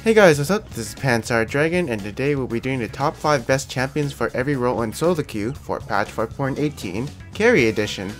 Hey guys, what's up? This is Pansar Dragon, and today we'll be doing the top 5 best champions for every role in solo queue for patch 5.18 Carry Edition.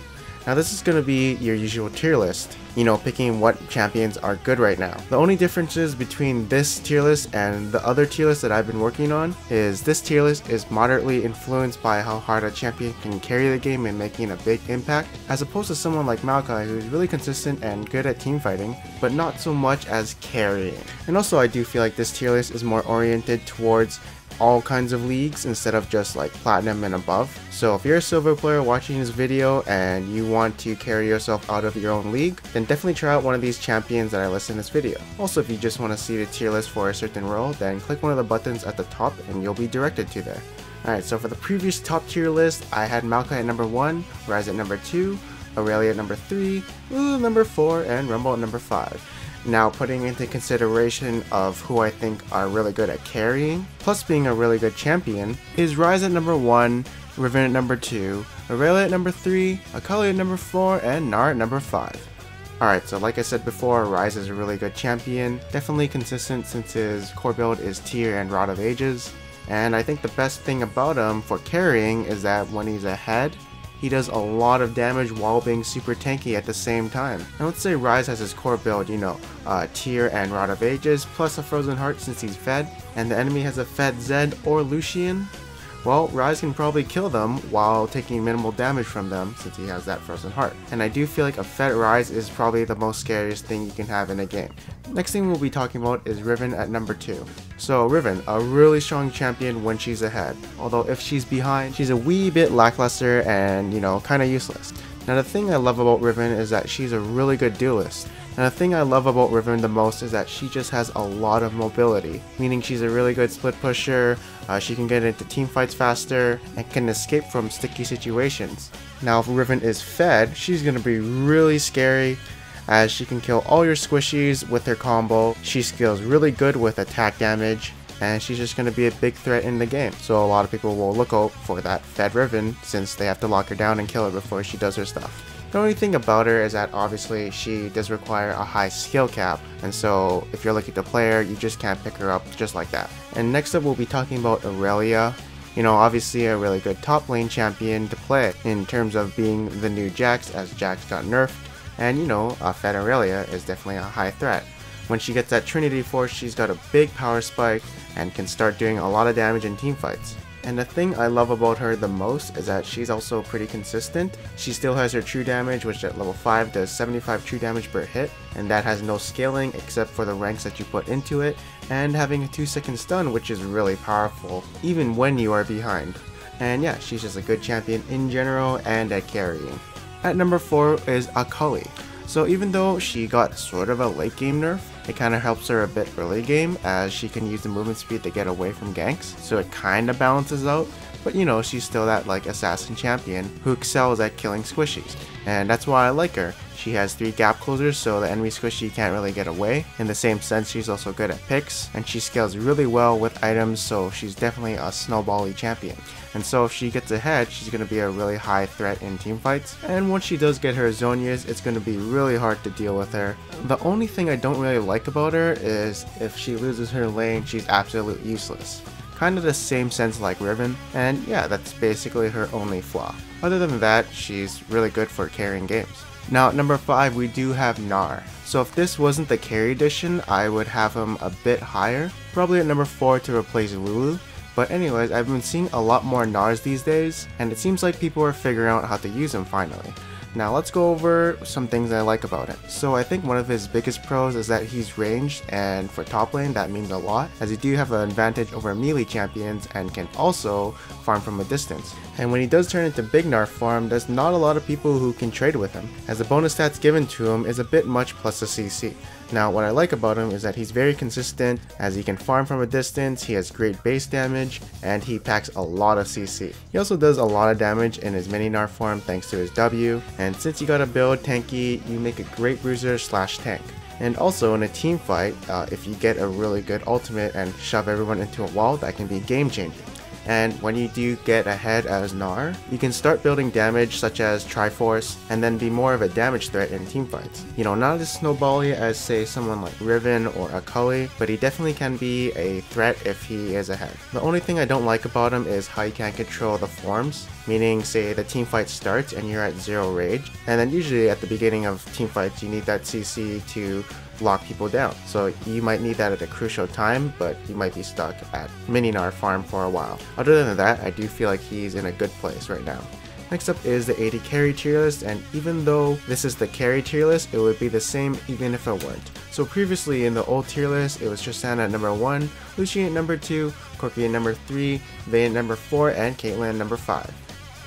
Now this is going to be your usual tier list, picking what champions are good right now. The only differences between this tier list and the other tier list that I've been working on is this tier list is moderately influenced by how hard a champion can carry the game and making a big impact, as opposed to someone like Maokai who's really consistent and good at team fighting, but not so much as carrying. And also I do feel like this tier list is more oriented towards all kinds of leagues instead of just like platinum and above. So if you're a silver player watching this video and you want to carry yourself out of your own league, then definitely try out one of these champions that I list in this video. Also, if you just want to see the tier list for a certain role, then click one of the buttons at the top and you'll be directed to there. Alright, so for the previous top tier list, I had Maokai at number 1, Ryze at number 2, Aurelia at number 3, Lulu at number 4, and Rumble at number 5. Now, putting into consideration of who I think are really good at carrying, plus being a really good champion, is Ryze at number 1, Riven at number 2, Aurelia at number 3, Akali at number 4, and Gnar at number 5. Alright, so like I said before, Ryze is a really good champion, definitely consistent since his core build is Tear and Rod of Ages, and I think the best thing about him for carrying is that when he's ahead, he does a lot of damage while being super tanky at the same time. And let's say Ryze has his core build, Tear and Rod of Ages, plus a Frozen Heart since he's fed, and the enemy has a fed Zed or Lucian. Well, Ryze can probably kill them while taking minimal damage from them since he has that Frozen Heart. And I do feel like a fed Ryze is probably the most scariest thing you can have in a game. Next thing we'll be talking about is Riven at number 2. So Riven, a really strong champion when she's ahead, although if she's behind, she's a wee bit lackluster and, kinda useless. Now the thing I love about Riven is that she's a really good duelist. And the thing I love about Riven the most is that she just has a lot of mobility, meaning she's a really good split pusher, she can get into team fights faster, and can escape from sticky situations. Now if Riven is fed, she's going to be really scary, as she can kill all your squishies with her combo, she scales really good with attack damage, and she's just going to be a big threat in the game. So a lot of people will look out for that fed Riven since they have to lock her down and kill her before she does her stuff. The only thing about her is that obviously she does require a high skill cap, and so if you're looking to play her, you just can't pick her up just like that. And next up we'll be talking about Aurelia. Obviously a really good top lane champion to play in terms of being the new Jax, as Jax got nerfed, and fed Aurelia is definitely a high threat. When she gets that Trinity Force, she's got a big power spike and can start doing a lot of damage in team fights. And the thing I love about her the most is that she's also pretty consistent. She still has her true damage, which at level 5 does 75 true damage per hit, and that has no scaling except for the ranks that you put into it, and having a 2-second stun, which is really powerful, even when you are behind. And yeah, she's just a good champion in general and at carrying. At number 4 is Akali. So even though she got sort of a late game nerf, it kind of helps her a bit early game, as she can use the movement speed to get away from ganks, so it kind of balances out. But she's still that assassin champion who excels at killing squishies, and that's why I like her. She has 3 gap closers, so the enemy squishy can't really get away. In the same sense, she's also good at picks, and she scales really well with items, so she's definitely a snowbally champion. And so if she gets ahead, she's going to be a really high threat in team fights, and once she does get her Zhonya's, it's going to be really hard to deal with her. The only thing I don't really like about her is if she loses her lane, she's absolutely useless. Kind of the same sense like Riven, and yeah, that's basically her only flaw. Other than that, she's really good for carrying games. Now at number 5 we do have Gnar. So if this wasn't the carry edition, I would have him a bit higher, probably at number 4 to replace Lulu. But anyways, I've been seeing a lot more Gnars these days, and it seems like people are figuring out how to use him finally. Now let's go over some things I like about it. So I think one of his biggest pros is that he's ranged, and for top lane that means a lot, as you do have an advantage over melee champions and can also farm from a distance. And when he does turn into big Gnar form, there's not a lot of people who can trade with him, as the bonus stats given to him is a bit much plus the CC. Now what I like about him is that he's very consistent, as he can farm from a distance, he has great base damage, and he packs a lot of CC. He also does a lot of damage in his mini Gnar form thanks to his W, and since you gotta build tanky, you make a great bruiser slash tank. And also in a team fight, if you get a really good ultimate and shove everyone into a wall, that can be game changing. and when you do get ahead as Gnar, you can start building damage such as Triforce, and then be more of a damage threat in teamfights. You know, not as snowbally as say someone like Riven or Akali, but he definitely can be a threat if he is ahead. The only thing I don't like about him is how you can't control the forms, meaning say the teamfight starts and you're at 0 rage, and then usually at the beginning of teamfights you need that CC to lock people down. So you might need that at a crucial time, but you might be stuck at mini Gnar farm for a while. Other than that, I do feel like he's in a good place right now. Next up is the AD carry tier list, and even though this is the carry tier list, it would be the same even if it weren't. So previously in the old tier list, it was Tristana at number 1, Lucian at number 2, Corki at number 3, Vayne at number 4, and Caitlyn at number 5.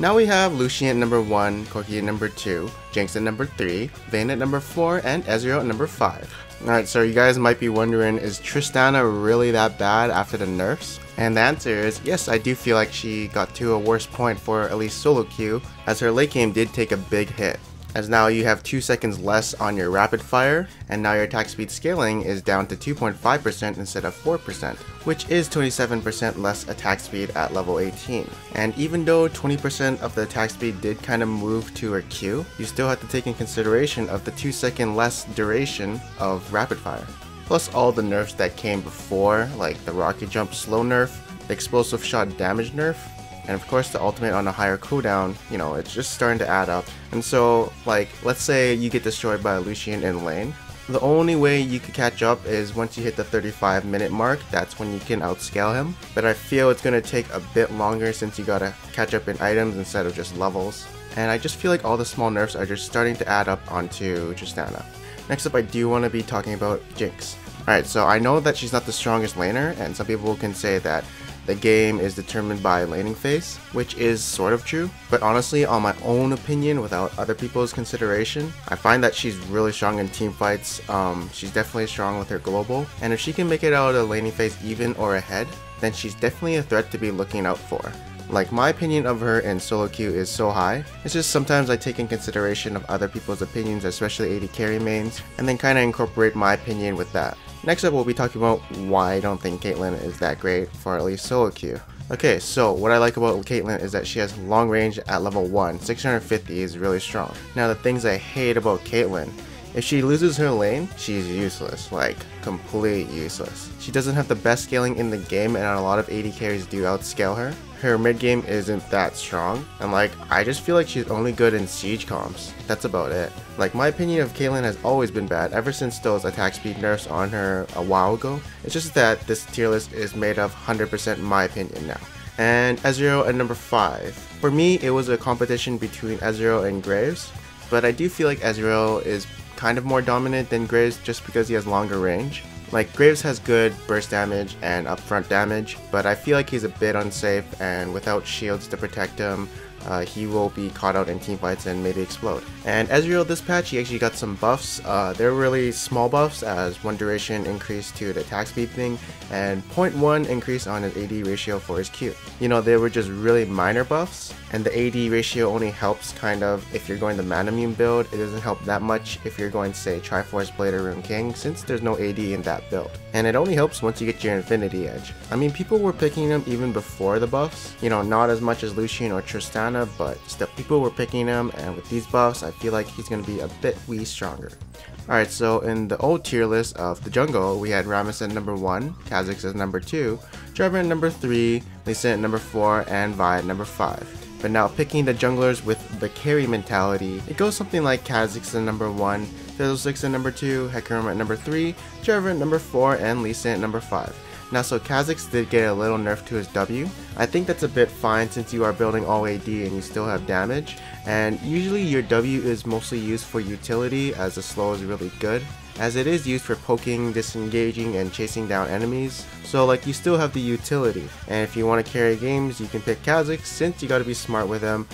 Now we have Lucian at number 1, Corki at number 2, Jinx at number 3, Vayne at number 4, and Ezreal at number 5. Alright, so you guys might be wondering, is Tristana really that bad after the nerfs? And the answer is, yes, I do feel like she got to a worse point for at least solo queue, as her late game did take a big hit. As now you have 2 seconds less on your rapid fire, and now your attack speed scaling is down to 2.5% instead of 4%, which is 27% less attack speed at level 18. And even though 20% of the attack speed did kind of move to her Q, you still have to take in consideration of the 2-second less duration of rapid fire. Plus all the nerfs that came before, like the rocket jump slow nerf, the explosive shot damage nerf, and of course the ultimate on a higher cooldown. You know, it's just starting to add up. And so, like, let's say you get destroyed by a Lucian in lane. The only way you could catch up is once you hit the 35-minute mark. That's when you can outscale him. But I feel it's going to take a bit longer since you gotta catch up in items instead of just levels. And I just feel like all the small nerfs are just starting to add up onto Tristana. Next up, I do want to be talking about Jinx. Alright, so I know that she's not the strongest laner, and some people can say that the game is determined by laning phase, which is sort of true, but honestly, on my own opinion, without other people's consideration, I find that she's really strong in team fights. She's definitely strong with her global, and if she can make it out of the laning phase even or ahead, then she's definitely a threat to be looking out for. Like, my opinion of her in solo queue is so high, it's just sometimes I take in consideration of other people's opinions, especially AD carry mains, and then kinda incorporate my opinion with that. Next up, we'll be talking about why I don't think Caitlyn is that great for at least solo queue. Okay, so what I like about Caitlyn is that she has long range at level 1, 650 is really strong. Now the things I hate about Caitlyn, if she loses her lane, she's useless, like complete useless. She doesn't have the best scaling in the game, and a lot of AD carries do outscale her. Her mid game isn't that strong, and like, I just feel like she's only good in siege comps. That's about it. Like, my opinion of Caitlyn has always been bad ever since those attack speed nerfs on her a while ago. It's just that this tier list is made of 100% my opinion now. And Ezreal at number 5. For me, it was a competition between Ezreal and Graves, but I do feel like Ezreal is kind of more dominant than Graves just because he has longer range. Like, Graves has good burst damage and upfront damage, but I feel like he's a bit unsafe, and without shields to protect him, he will be caught out in teamfights and maybe explode. And Ezreal this patch, he actually got some buffs. They're really small buffs, as 1 duration increase to the attack speed thing, and 0.1 increase on his AD ratio for his Q. You know, they were just really minor buffs, and the AD ratio only helps kind of if you're going the Manamune build. It doesn't help that much if you're going, say, Triforce Blade or Rune King, since there's no AD in that build. And it only helps once you get your Infinity Edge. I mean, people were picking him even before the buffs. You know, not as much as Lucian or Tristana, but still, people were picking him, and with these buffs, I feel like he's going to be a bit stronger. Alright, so in the old tier list of the jungle, we had Rammus at number 1, Kha'Zix at number 2, Jarvan at number 3, Lee Sin at number 4, and Vi at number 5. But now picking the junglers with the carry mentality, it goes something like Kha'Zix at number 1, Fiddlesticks at number 2, Hecarim at number 3, Jarvan at number 4, and Lee Sin at number 5. Now, so Kha'Zix did get a little nerf to his W. I think that's a bit fine since you are building all AD and you still have damage, and usually your W is mostly used for utility, as the slow is really good, as it is used for poking, disengaging, and chasing down enemies. So like, you still have the utility, and if you want to carry games, you can pick Kha'Zix, since you gotta be smart with him,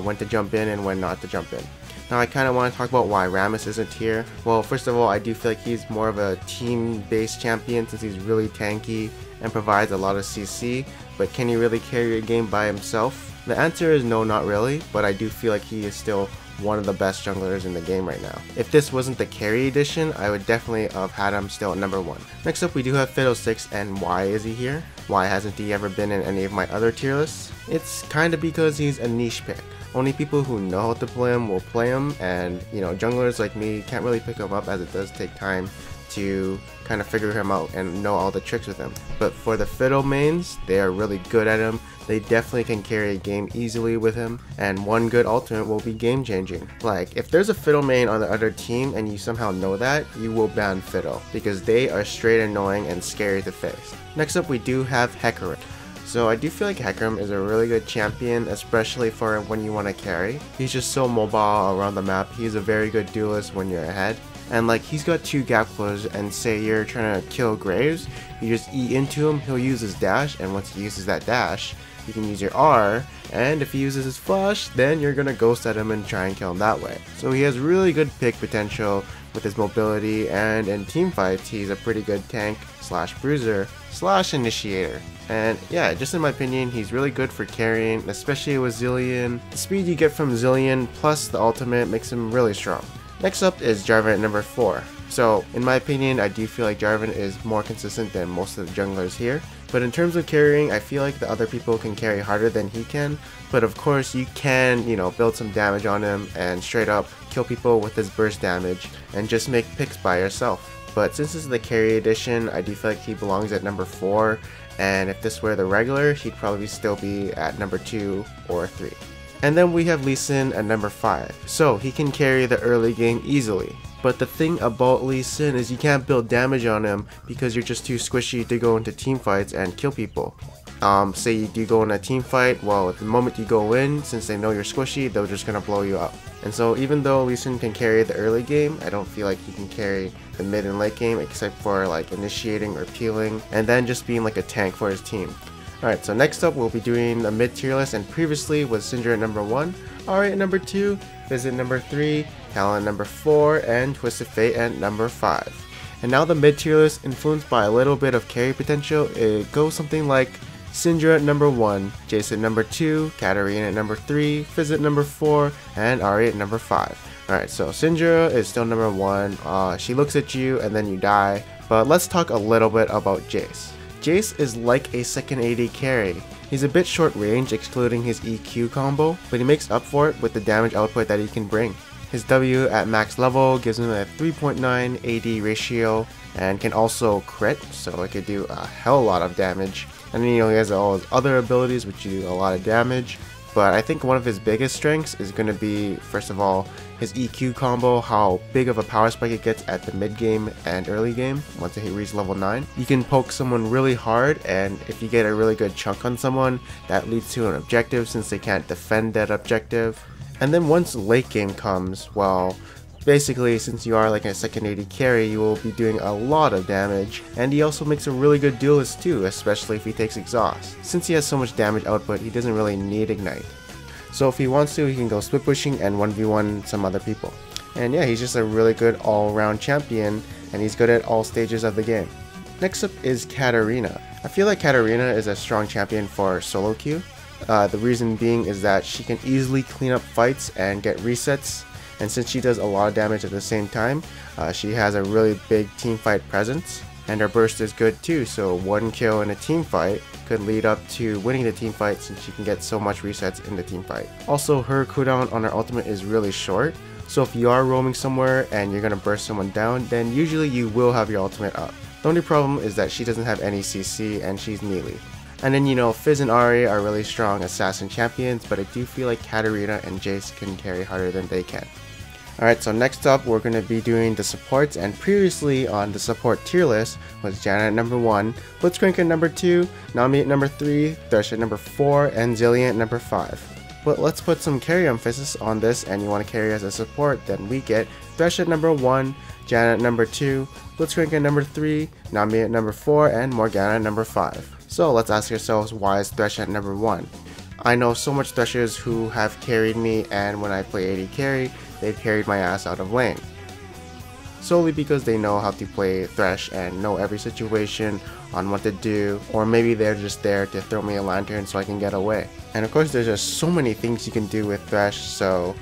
when to jump in and when not to jump in. Now I kind of want to talk about why Rammus isn't here. Well, first of all, I do feel like he's more of a team-based champion since he's really tanky and provides a lot of CC, but can he really carry a game by himself? The answer is no, not really, but I do feel like he is still one of the best junglers in the game right now. If this wasn't the carry edition, I would definitely have had him still at number 1. Next up we do have Fiddlesticks, and why is he here? Why hasn't he ever been in any of my other tier lists? It's kinda because he's a niche pick. Only people who know how to play him will play him, and junglers like me can't really pick him up, as it does take time to kind of figure him out and know all the tricks with him. But for the Fiddle mains, they are really good at him. They definitely can carry a game easily with him, and one good ultimate will be game changing. Like, if there's a Fiddle main on the other team and you somehow know that, you will ban Fiddle, because they are straight annoying and scary to face. Next up we do have Hecarim. So I do feel like Hecarim is a really good champion, especially for when you want to carry. He's just so mobile around the map. He's a very good duelist when you're ahead. And like, he's got 2 gap closes, and say you're trying to kill Graves, you just E into him, he'll use his dash, and once he uses that dash, you can use your R, and if he uses his flash, then you're gonna ghost at him and try and kill him that way. So he has really good pick potential with his mobility, and in team fights, he's a pretty good tank slash bruiser slash initiator. And yeah, just in my opinion, he's really good for carrying, especially with Zilean. The speed you get from Zilean plus the ultimate makes him really strong. Next up is Jarvan at number 4. So in my opinion, I do feel like Jarvan is more consistent than most of the junglers here. But in terms of carrying, I feel like the other people can carry harder than he can. But of course you can, build some damage on him and straight up kill people with his burst damage and just make picks by yourself. But since this is the carry edition, I do feel like he belongs at number 4. And if this were the regular, he'd probably still be at number 2 or 3. And then we have Lee Sin at number 5. So he can carry the early game easily. But the thing about Lee Sin is you can't build damage on him because you're just too squishy to go into team fights and kill people. Say you do go in a team fight, well, at the moment you go in, since they know you're squishy, they're just gonna blow you up. And so even though Lee Sin can carry the early game, I don't feel like he can carry the mid and late game, except for like initiating or peeling, and then just being like a tank for his team. Alright, so next up we'll be doing a mid tier list, and previously was Syndra at number 1, Ahri at number 2, Fizz at number 3, Talon at number 4, and Twisted Fate at number 5. And now the mid tier list, influenced by a little bit of carry potential, it goes something like Syndra at number 1, Jayce at number 2, Katarina at number 3, Fizz at number 4, and Ahri at number 5. Alright, so Syndra is still number 1, she looks at you and then you die, but let's talk a little bit about Jayce. Jayce is like a second AD carry. He's a bit short range excluding his EQ combo, but he makes up for it with the damage output that he can bring. His W at max level gives him a 3.9 AD ratio and can also crit, so it could do a hell lot of damage. And then he has all his other abilities which do a lot of damage. But I think one of his biggest strengths is going to be, first of all, his EQ combo, how big of a power spike it gets at the mid game and early game once he reaches level 9. You can poke someone really hard, and if you get a really good chunk on someone, that leads to an objective since they can't defend that objective. And then once late game comes, well, basically since you are like a second AD carry, you will be doing a lot of damage, and he also makes a really good duelist too, especially if he takes exhaust. Since he has so much damage output, he doesn't really need ignite. So if he wants to, he can go split pushing and 1v1 some other people. And yeah, he's just a really good all-around champion, and he's good at all stages of the game. Next up is Katarina. I feel like Katarina is a strong champion for solo queue. The reason being is that she can easily clean up fights and get resets, and since she does a lot of damage at the same time, she has a really big team fight presence, and her burst is good too, so one kill in a team fight could lead up to winning the team fight since she can get so much resets in the team fight. Also, her cooldown on her ultimate is really short, so if you are roaming somewhere and you're gonna burst someone down, then usually you will have your ultimate up. The only problem is that she doesn't have any CC and she's melee. And then Fizz and Ahri are really strong assassin champions, but I do feel like Katarina and Jayce can carry harder than they can. Alright, so next up we're going to be doing the supports, and previously on the support tier list was Janna at number 1, Blitzcrank at number 2, Nami at number 3, Thresh at number 4, and Zilean at number 5. But let's put some carry emphasis on this, and you want to carry as a support, then we get Thresh at number 1, Janna at number 2, Blitzcrank at number 3, Nami at number 4, and Morgana at number 5. So let's ask ourselves, why is Thresh at number 1? I know so much Threshers who have carried me, and when I play AD carry, they've carried my ass out of lane. Solely because they know how to play Thresh and know every situation on what to do, or maybe they're just there to throw me a lantern so I can get away. And of course there's just so many things you can do with Thresh, so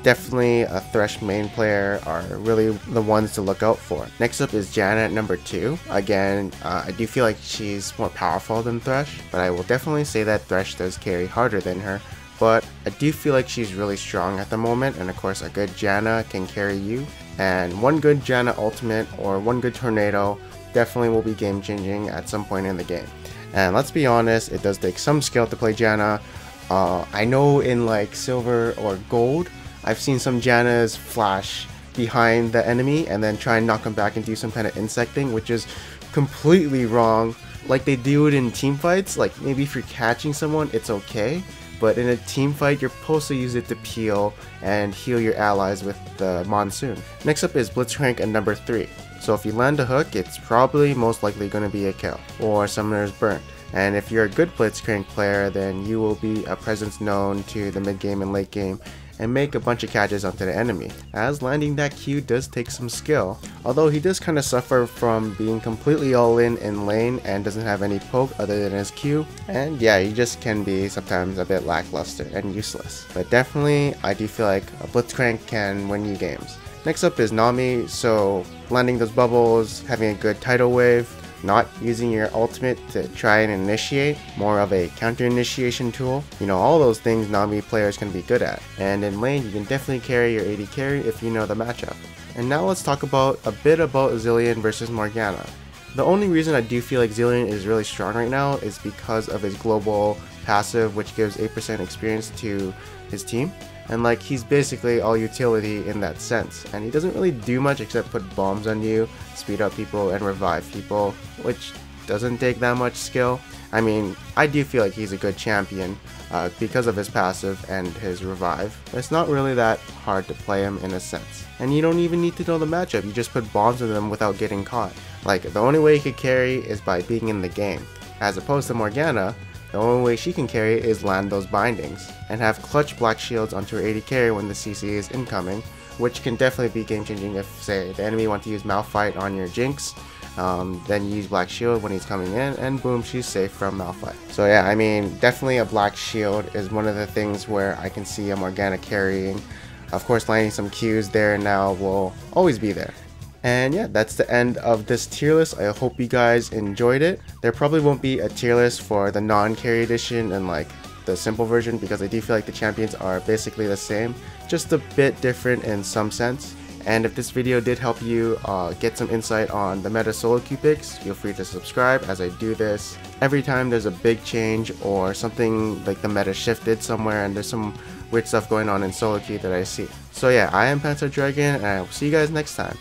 Definitely a Thresh main player are really the ones to look out for. Next up is Janna at number 2. Again, I do feel like she's more powerful than Thresh, but I will definitely say that Thresh does carry harder than her. But I do feel like she's really strong at the moment, and of course a good Janna can carry you. And one good Janna ultimate or one good tornado definitely will be game changing at some point in the game. And let's be honest, it does take some skill to play Janna. I know in like silver or gold, I've seen some Jannas flash behind the enemy and then try and knock them back and do some kind of insect thing, which is completely wrong. Like they do it in team fights, like maybe if you're catching someone, it's okay. But in a team fight, you're supposed to use it to peel and heal your allies with the Monsoon. Next up is Blitzcrank at number 3. So if you land a hook, it's probably most likely going to be a kill, or Summoner's Burn. And if you're a good Blitzcrank player, then you will be a presence known to the mid game and late game and make a bunch of catches onto the enemy, as landing that Q does take some skill, although he does kind of suffer from being completely all in lane and doesn't have any poke other than his Q, and yeah, he just can be sometimes a bit lackluster and useless. But definitely, I do feel like a Blitzcrank can win you games. Next up is Nami, so landing those bubbles, having a good tidal wave, not using your ultimate to try and initiate, more of a counter initiation tool. You know, all those things Nami players can be good at. And in lane, you can definitely carry your AD carry if you know the matchup. And now let's talk about a bit about Zilean versus Morgana. The only reason I do feel like Zilean is really strong right now is because of his global passive, which gives 8% experience to his team. And like, he's basically all utility in that sense, and he doesn't really do much except put bombs on you, speed up people, and revive people, which doesn't take that much skill. I mean, I do feel like he's a good champion because of his passive and his revive, but it's not really that hard to play him in a sense. And you don't even need to know the matchup, you just put bombs on them without getting caught. Like, the only way he could carry is by being in the game, as opposed to Morgana. The only way she can carry is land those bindings, and have clutch black shields onto her AD carry when the CC is incoming, which can definitely be game changing if, say, the enemy want to use Malphite on your Jinx, then you use black shield when he's coming in, and boom, she's safe from Malphite. So yeah, I mean, definitely a black shield is one of the things where I can see a Morgana carrying. Of course, landing some Qs there and now will always be there. And yeah, that's the end of this tier list. I hope you guys enjoyed it. There probably won't be a tier list for the non-carry edition and like the simple version, because I do feel like the champions are basically the same, just a bit different in some sense. And if this video did help you get some insight on the meta solo queue picks, feel free to subscribe, as I do this every time there's a big change or something like the meta shifted somewhere and there's some weird stuff going on in solo queue that I see. So yeah, I am Panzer Dragon, and I will see you guys next time.